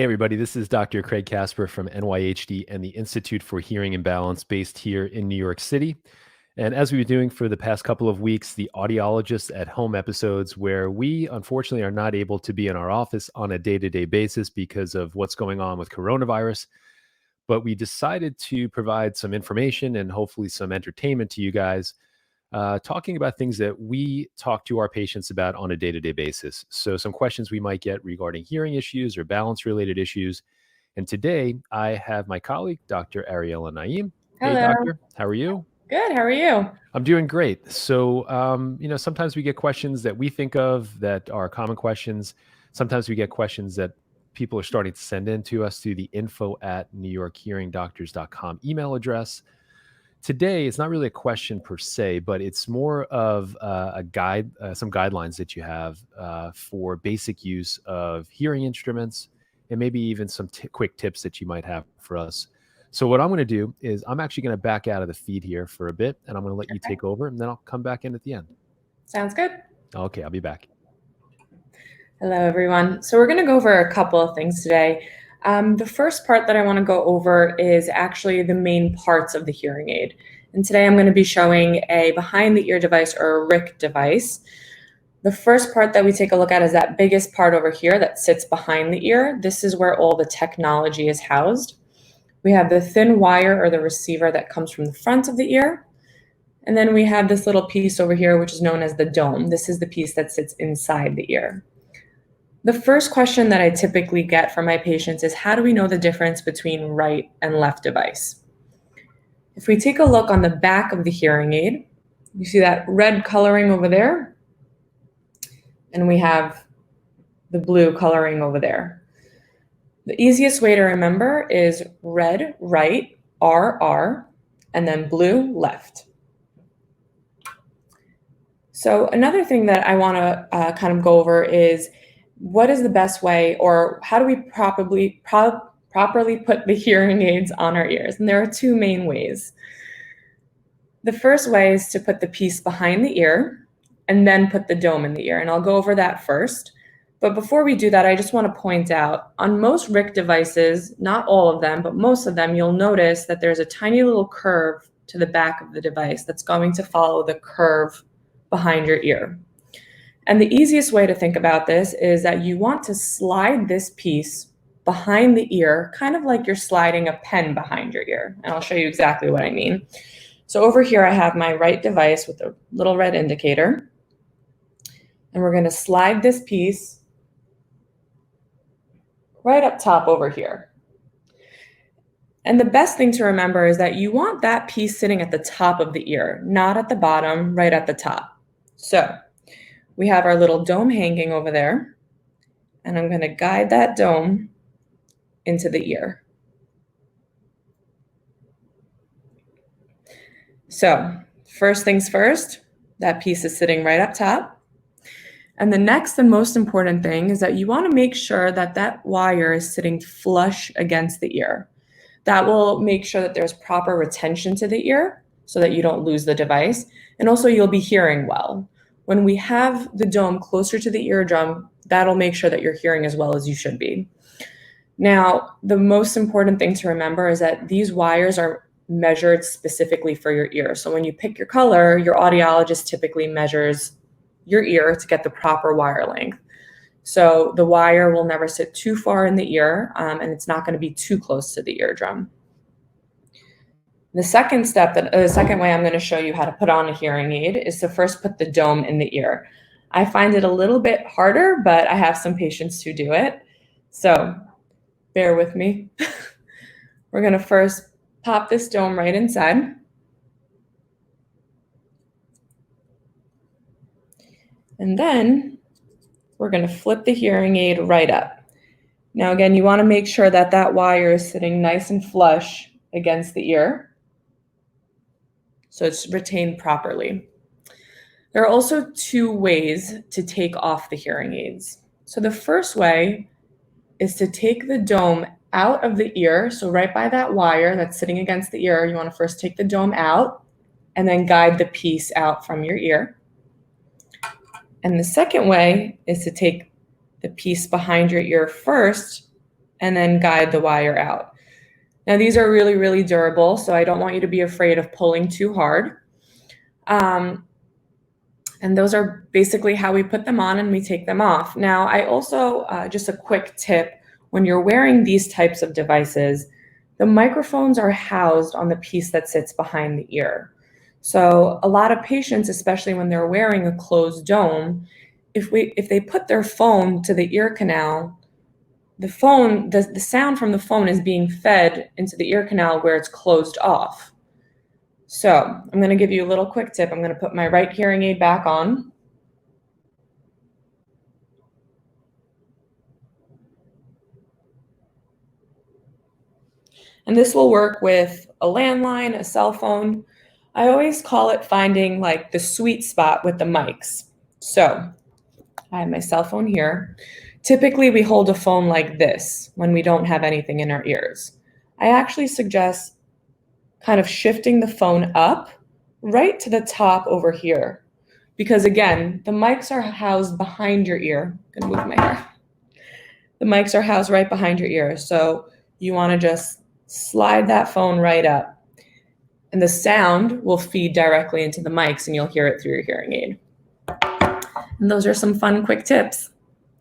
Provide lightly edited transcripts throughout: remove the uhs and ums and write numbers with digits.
Hey everybody, this is Dr. Craig Kasper from NYHD and the Institute for Hearing and Balance based here in New York City. And as we've been doing for the past couple of weeks, the audiologist at home episodes where we unfortunately are not able to be in our office on a day-to-day basis because of what's going on with coronavirus. But we decided to provide some information and hopefully some entertainment to you guys, talking about things that we talk to our patients about on a day-to-day basis. So some questions we might get regarding hearing issues or balance-related issues. And today I have my colleague, Dr. Ariella Naim. Hey, Hello. doctor, how are you? Good. How are you? I'm doing great. So, sometimes we get questions that we think of that are common questions. Sometimes we get questions that people are starting to send in to us through the info@newyorkhearingdoctors.com email address. Today, it's not really a question per se, but it's more of a guide, some guidelines that you have for basic use of hearing instruments, and maybe even some quick tips that you might have for us. So what I'm going to do is I'm actually going to back out of the feed here for a bit, and I'm going to let you Okay. take over, and then I'll come back in at the end. Sounds good. Okay, I'll be back. Hello, everyone. So we're going to go over a couple of things today. The first part that I want to go over is actually the main parts of the hearing aid. And today I'm going to be showing a behind-the-ear device or a RIC device. The first part that we take a look at is that biggest part over here that sits behind the ear. This is where all the technology is housed. We have the thin wire or the receiver that comes from the front of the ear. And then we have this little piece over here, which is known as the dome. This is the piece that sits inside the ear. The first question that I typically get from my patients is, how do we know the difference between right and left device? If we take a look on the back of the hearing aid, you see that red coloring over there, and we have the blue coloring over there. The easiest way to remember is red, right, RR, and then blue, left. So another thing that I want to kind of go over is, what is the best way, or how do we properly put the hearing aids on our ears? And there are two main ways. The first way is to put the piece behind the ear and then put the dome in the ear. And I'll go over that first. But before we do that, I just want to point out, on most RIC devices, not all of them, but most of them, you'll notice that there's a tiny little curve to the back of the device that's going to follow the curve behind your ear. And the easiest way to think about this is that you want to slide this piece behind the ear, kind of like you're sliding a pen behind your ear. And I'll show you exactly what I mean. So over here, I have my right device with a little red indicator. And we're going to slide this piece right up top over here. And the best thing to remember is that you want that piece sitting at the top of the ear, not at the bottom, right at the top. So we have our little dome hanging over there, and I'm going to guide that dome into the ear. So first things first, that piece is sitting right up top. And the next and most important thing is that you want to make sure that that wire is sitting flush against the ear. That will make sure that there's proper retention to the ear so that you don't lose the device. And also you'll be hearing well. When we have the dome closer to the eardrum, that'll make sure that you're hearing as well as you should be. Now, the most important thing to remember is that these wires are measured specifically for your ear. So when you pick your color, your audiologist typically measures your ear to get the proper wire length. So the wire will never sit too far in the ear, and it's not going to be too close to the eardrum. The second way I'm going to show you how to put on a hearing aid is to first put the dome in the ear. I find it a little bit harder, but I have some patients who do it. So bear with me. We're going to first pop this dome right inside. And then we're going to flip the hearing aid right up. Now, again, you want to make sure that that wire is sitting nice and flush against the ear, so it's retained properly. There are also two ways to take off the hearing aids. So the first way is to take the dome out of the ear. So right by that wire that's sitting against the ear, you want to first take the dome out and then guide the piece out from your ear. And the second way is to take the piece behind your ear first and then guide the wire out. Now, these are really, really durable, so I don't want you to be afraid of pulling too hard. And those are basically how we put them on and we take them off. Now, I also, just a quick tip, when you're wearing these types of devices, the microphones are housed on the piece that sits behind the ear. So a lot of patients, especially when they're wearing a closed dome, if they put their phone to the ear canal, the sound from the phone is being fed into the ear canal where it's closed off. So I'm going to give you a little quick tip. I'm going to put my right hearing aid back on. And this will work with a landline, a cell phone. I always call it finding like the sweet spot with the mics. So I have my cell phone here. Typically, we hold a phone like this when we don't have anything in our ears. I actually suggest kind of shifting the phone up right to the top over here. Because again, the mics are housed behind your ear. I'm gonna move my hair. The mics are housed right behind your ear. So you wanna just slide that phone right up. And the sound will feed directly into the mics and you'll hear it through your hearing aid. And those are some fun, quick tips.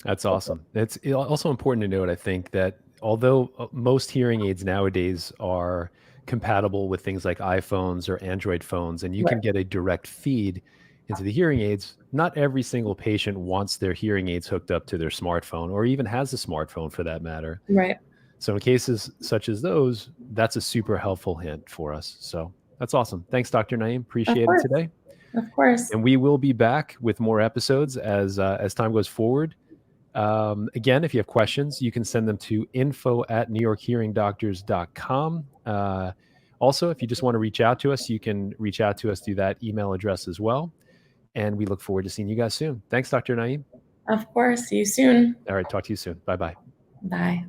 That's awesome. It's also important to note, I think, that although most hearing aids nowadays are compatible with things like iPhones or Android phones, and you can get a direct feed into the hearing aids, not every single patient wants their hearing aids hooked up to their smartphone or even has a smartphone for that matter. Right. So in cases such as those, that's a super helpful hint for us. So that's awesome. Thanks, Dr. Naim. Appreciate it today. Of course. And we will be back with more episodes as time goes forward. Again, if you have questions, you can send them to info@newyorkhearingdoctors.com. Also, if you just want to reach out to us, you can reach out to us through that email address as well. And we look forward to seeing you guys soon. Thanks, Dr. Naim. Of course. See you soon. All right. Talk to you soon. Bye-bye. Bye.